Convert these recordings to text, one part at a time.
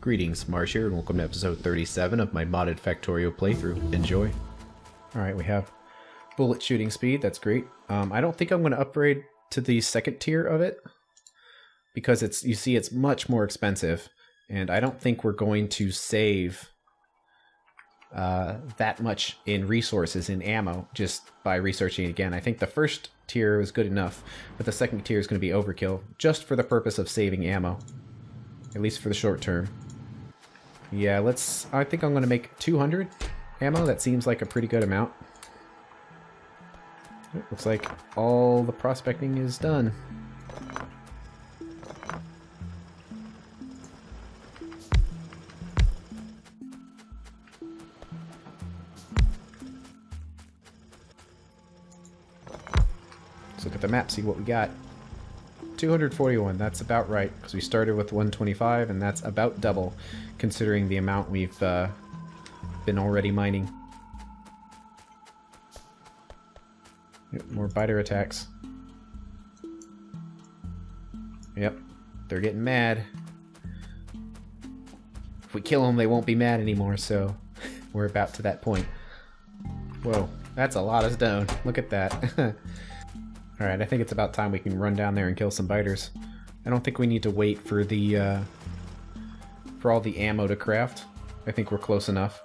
Greetings, Marsh here, and welcome to episode 37 of my modded Factorio playthrough. Enjoy. Alright, we have bullet shooting speed, that's great. I don't think I'm going to upgrade to the second tier of it, because you see it's much more expensive, and I don't think we're going to save that much in resources, in ammo, just by researching it again. I think the first tier was good enough, but the second tier is going to be overkill, just for the purpose of saving ammo. At least for the short term. Yeah, I think I'm going to make 200 ammo. That seems like a pretty good amount. It looks like all the prospecting is done. Let's look at the map, see what we got. 241, that's about right, because we started with 125, and that's about double, considering the amount we've been already mining. Yep, more biter attacks. Yep, they're getting mad. If we kill them, they won't be mad anymore, so we're about to that point. Whoa, that's a lot of stone. Look at that. Alright, I think it's about time we can run down there and kill some biters. I don't think we need to wait for the for all the ammo to craft. I think we're close enough.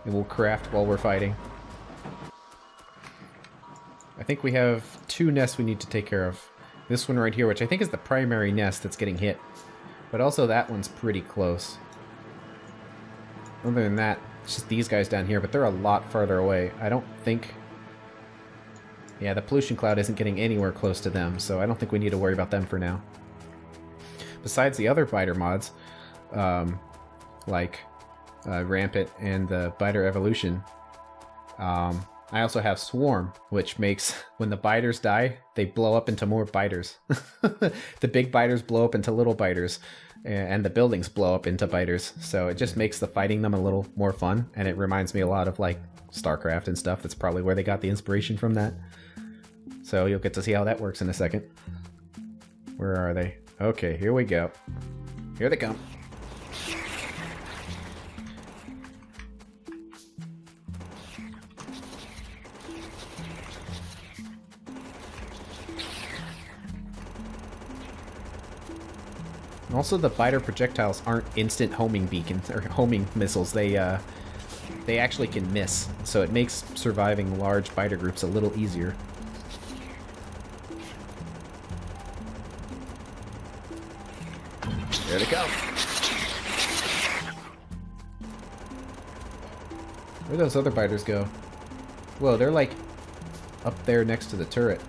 And we'll craft while we're fighting. I think we have two nests we need to take care of. This one right here, which I think is the primary nest that's getting hit. But also that one's pretty close. Other than that, it's just these guys down here, but they're a lot farther away. I don't think... Yeah, the pollution cloud isn't getting anywhere close to them, so I don't think we need to worry about them for now. Besides the other biter mods, like Rampant and the biter evolution, I also have Swarm, which makes, when the biters die, they blow up into more biters. The big biters blow up into little biters, and the buildings blow up into biters, so it just makes the fighting them a little more fun, and it reminds me a lot of, like, StarCraft and stuff. That's probably where they got the inspiration from that. So you'll get to see how that works in a second. Where are they? Okay, here we go. Here they come. Also, the biter projectiles aren't instant homing beacons or homing missiles. They actually can miss, so it makes surviving large biter groups a little easier. There they come. Where'd those other biters go? Whoa, they're like up there next to the turret.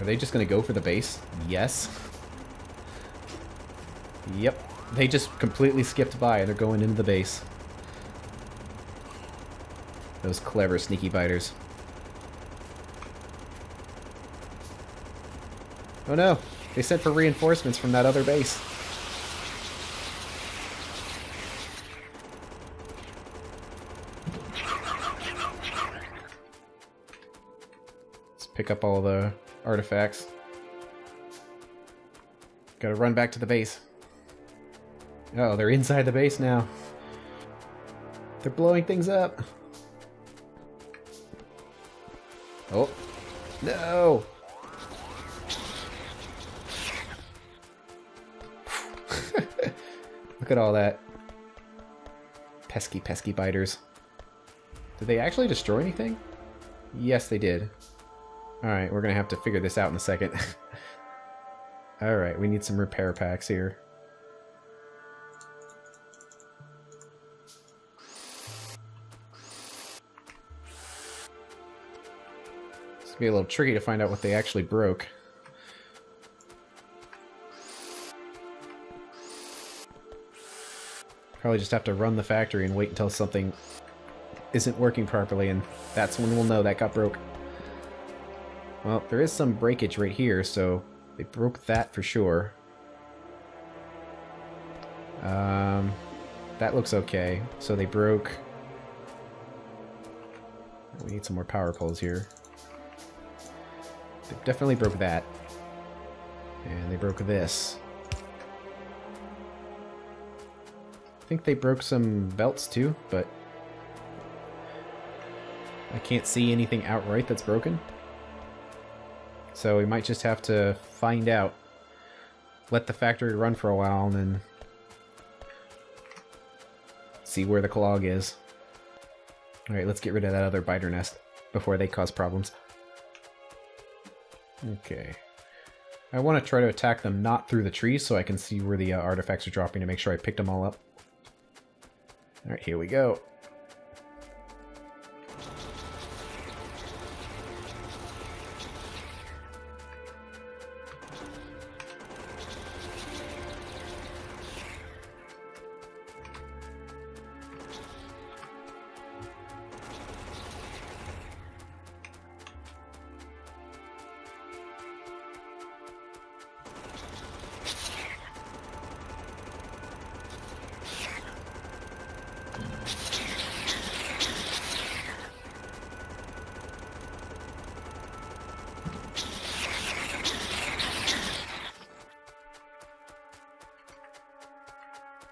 Are they just gonna go for the base? Yes. Yep. They just completely skipped by and they're going into the base. Those clever, sneaky biters. Oh no! They sent for reinforcements from that other base. Let's pick up all the artifacts. Gotta run back to the base. Oh, they're inside the base now. They're blowing things up. Oh. No! Look at all that. Pesky, pesky biters. Did they actually destroy anything? Yes, they did. Alright, we're gonna have to figure this out in a second. Alright, we need some repair packs here. Be a little tricky to find out what they actually broke. Probably just have to run the factory and wait until something isn't working properly, and that's when we'll know that got broke. Well, there is some breakage right here, so they broke that for sure. That looks okay. So they broke... We need some more power poles here. They definitely broke that. And they broke this. think they broke some belts too, but I can't see anything outright that's broken. So we might just have to find out. Let the factory run for a while and then see where the clog is. Alright, let's get rid of that other biter nest before they cause problems. Okay. I want to try to attack them not through the trees so I can see where the artifacts are dropping to make sure I picked them all up. Alright, here we go.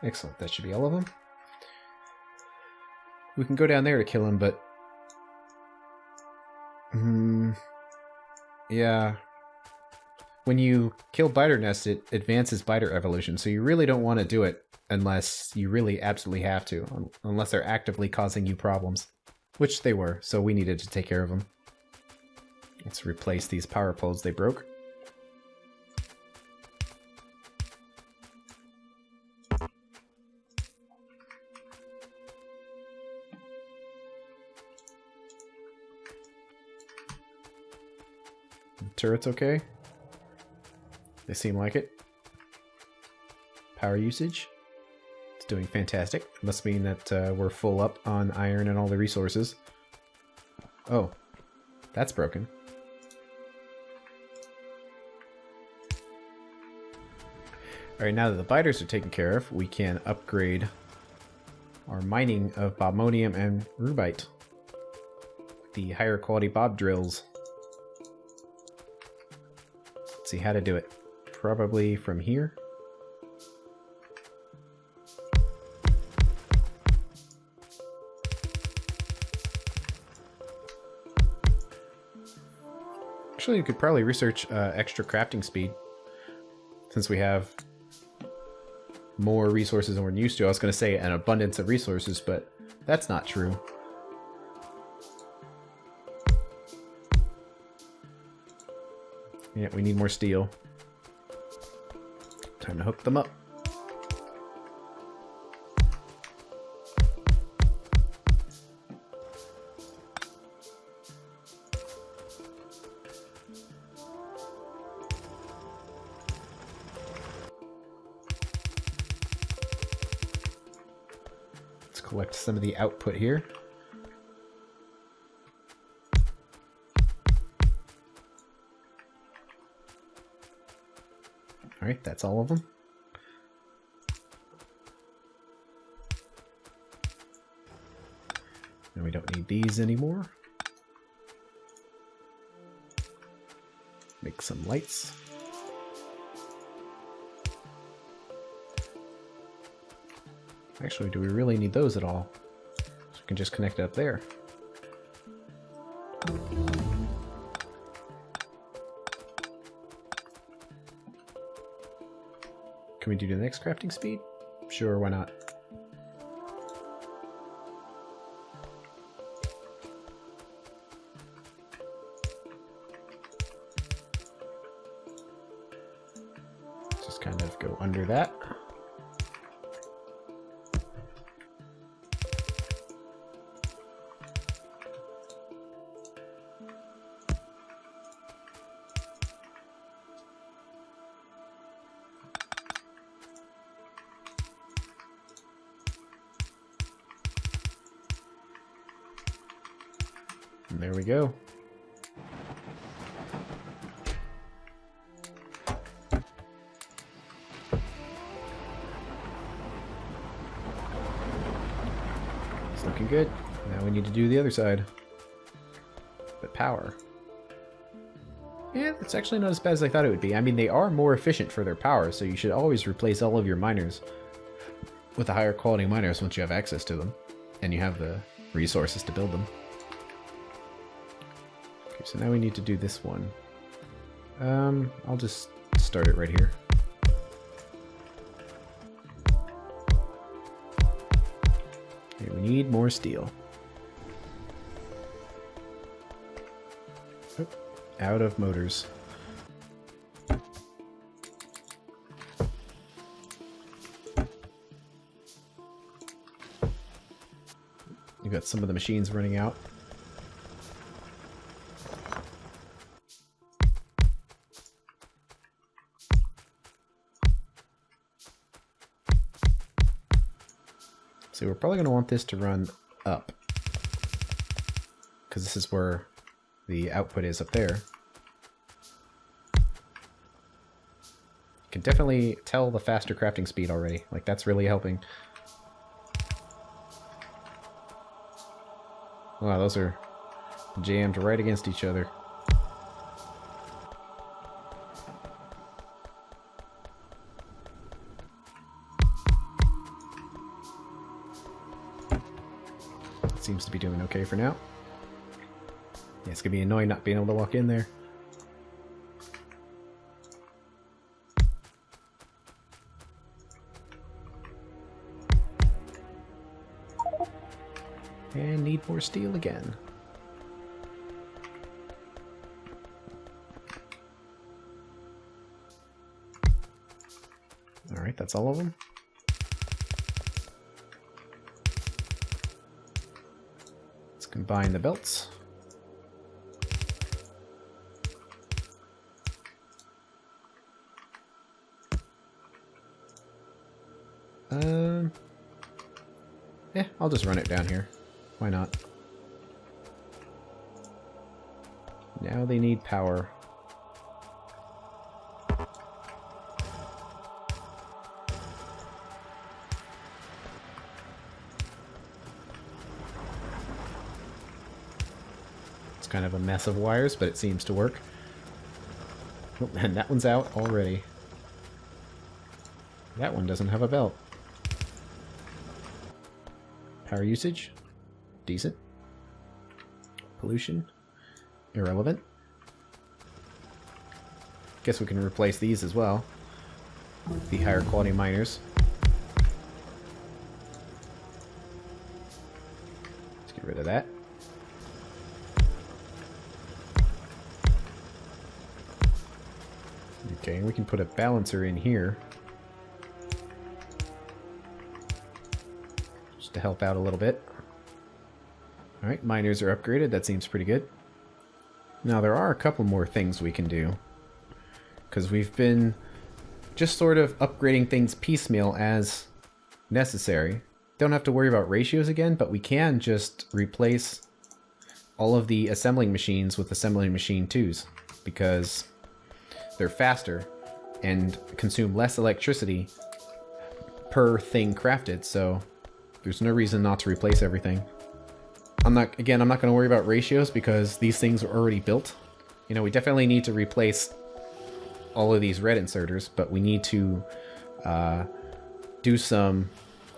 Excellent, that should be all of them. We can go down there to kill him, but... yeah. When you kill biter nest, it advances biter evolution, so you really don't want to do it unless you really absolutely have to, unless they're actively causing you problems. Which they were, so we needed to take care of them. Let's replace these power poles they broke. Turret's okay. They seem like it. Power usage. It's doing fantastic. Must mean that we're full up on iron and all the resources. Oh, that's broken. Alright, now that the biters are taken care of, we can upgrade our mining of bobmonium and rubite. The higher quality bob drills. Let's see how to do it. Probably from here. Actually, you could probably research extra crafting speed, since we have more resources than we're used to. I was going to say an abundance of resources, but that's not true. Yeah, we need more steel. Time to hook them up. Let's collect some of the output here. Alright, that's all of them. And we don't need these anymore. Make some lights. Actually, do we really need those at all? So we can just connect it up there. Can we do the next crafting speed? Sure, why not? Just kind of go under that. And there we go. It's looking good. Now we need to do the other side. But power. Yeah, it's actually not as bad as I thought it would be. I mean, they are more efficient for their power, so you should always replace all of your miners with the higher quality miners once you have access to them and you have the resources to build them. Okay, so now we need to do this one. I'll just start it right here. Okay, we need more steel. Oh, out of motors. You've got some of the machines running out. So we're probably going to want this to run up, because this is where the output is up there. You can definitely tell the faster crafting speed already. Like, that's really helping. Wow, those are jammed right against each other. Seems to be doing okay for now. Yeah, it's gonna be annoying not being able to walk in there. And need more steel again. Alright, that's all of them. Combine the belts. Yeah, I'll just run it down here. Why not? Now they need power. Kind of a mess of wires, but it seems to work. Oh, and that one's out already. That one doesn't have a belt. Power usage? Decent. Pollution? Irrelevant. Guess we can replace these as well. The higher quality miners. Let's get rid of that. Okay, we can put a balancer in here. Just to help out a little bit. Alright, miners are upgraded. That seems pretty good. Now, there are a couple more things we can do. Because we've been just sort of upgrading things piecemeal as necessary. Don't have to worry about ratios again, but we can just replace all of the assembling machines with assembling machine 2s. Because they're faster and consume less electricity per thing crafted, so there's no reason not to replace everything. I'm not going to worry about ratios because these things are already built. You know, we definitely need to replace all of these red inserters, but we need to do some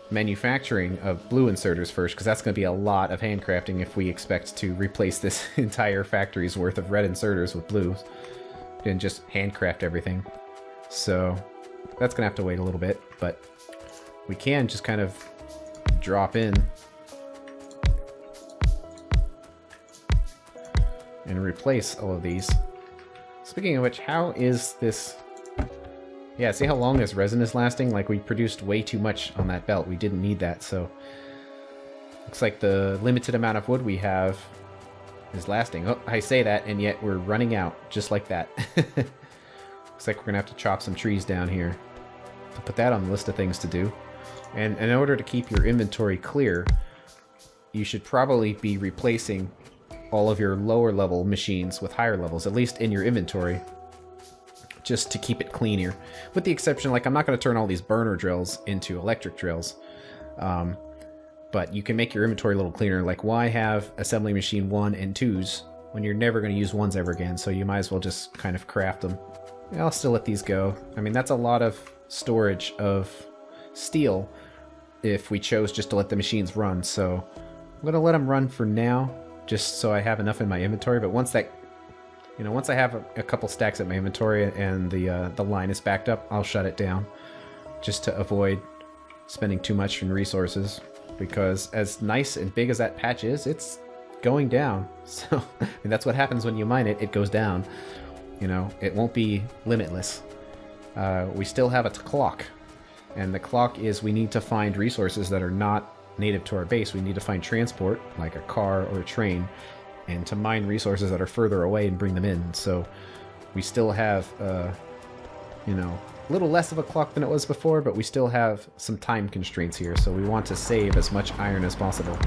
manufacturing of blue inserters first, because that's going to be a lot of handcrafting if we expect to replace this entire factory's worth of red inserters with blues. And just handcraft everything. So that's gonna have to wait a little bit, but we can just kind of drop in and replace all of these. Speaking of which, how is this? Yeah, see how long this resin is lasting? Like, we produced way too much on that belt. We didn't need that, so looks like the limited amount of wood we have is lasting. Oh, I say that, and yet we're running out, just like that. Looks like we're gonna have to chop some trees down here to put that on the list of things to do. And in order to keep your inventory clear, you should probably be replacing all of your lower level machines with higher levels, at least in your inventory, just to keep it cleaner. With the exception, like, I'm not going to turn all these burner drills into electric drills. But you can make your inventory a little cleaner. Like, why have assembly machine 1 and 2s when you're never going to use 1s ever again? So you might as well just kind of craft them. I'll still let these go. I mean, that's a lot of storage of steel if we chose just to let the machines run. So I'm going to let them run for now, just so I have enough in my inventory. But once that, once I have a couple stacks in my inventory and the line is backed up, I'll shut it down, just to avoid spending too much in resources. Because as nice and big as that patch is, it's going down. So and that's what happens when you mine it. It goes down. It won't be limitless. We still have a clock. And the clock is we need to find resources that are not native to our base. We need to find transport, like a car or a train, and to mine resources that are further away and bring them in. So we still have, a little less of a clock than it was before, but we still have some time constraints here. So we want to save as much iron as possible.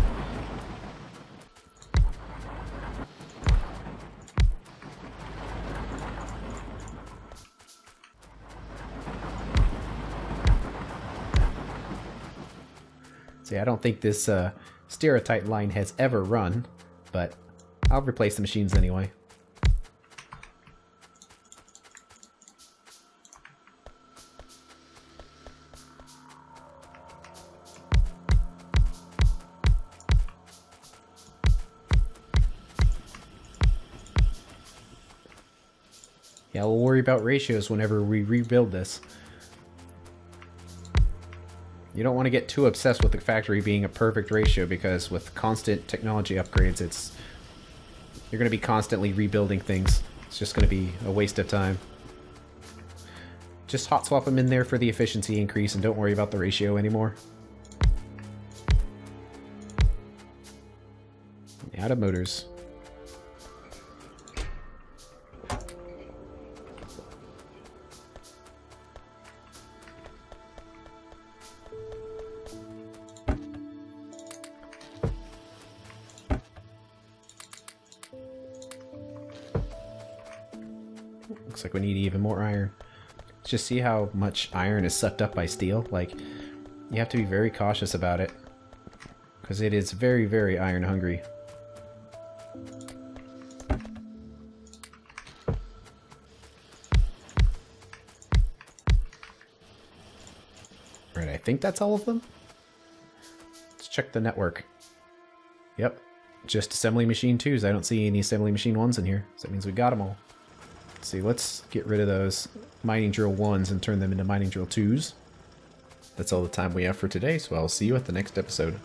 See, I don't think this stereotype line has ever run, but I'll replace the machines anyway. Yeah, we'll worry about ratios whenever we rebuild this. You don't want to get too obsessed with the factory being a perfect ratio, because with constant technology upgrades, you're going to be constantly rebuilding things. It's just going to be a waste of time. Just hot swap them in there for the efficiency increase and don't worry about the ratio anymore. Out of motors. Looks like we need even more iron. Let's just see how much iron is sucked up by steel. Like, you have to be very cautious about it, because it is very, very iron hungry. Right, I think that's all of them. Let's check the network. Yep, just assembly machine 2s. I don't see any assembly machine 1s in here, so that means we got them all. Let's see, let's get rid of those mining drill 1s and turn them into mining drill 2s. That's all the time we have for today, so I'll see you at the next episode.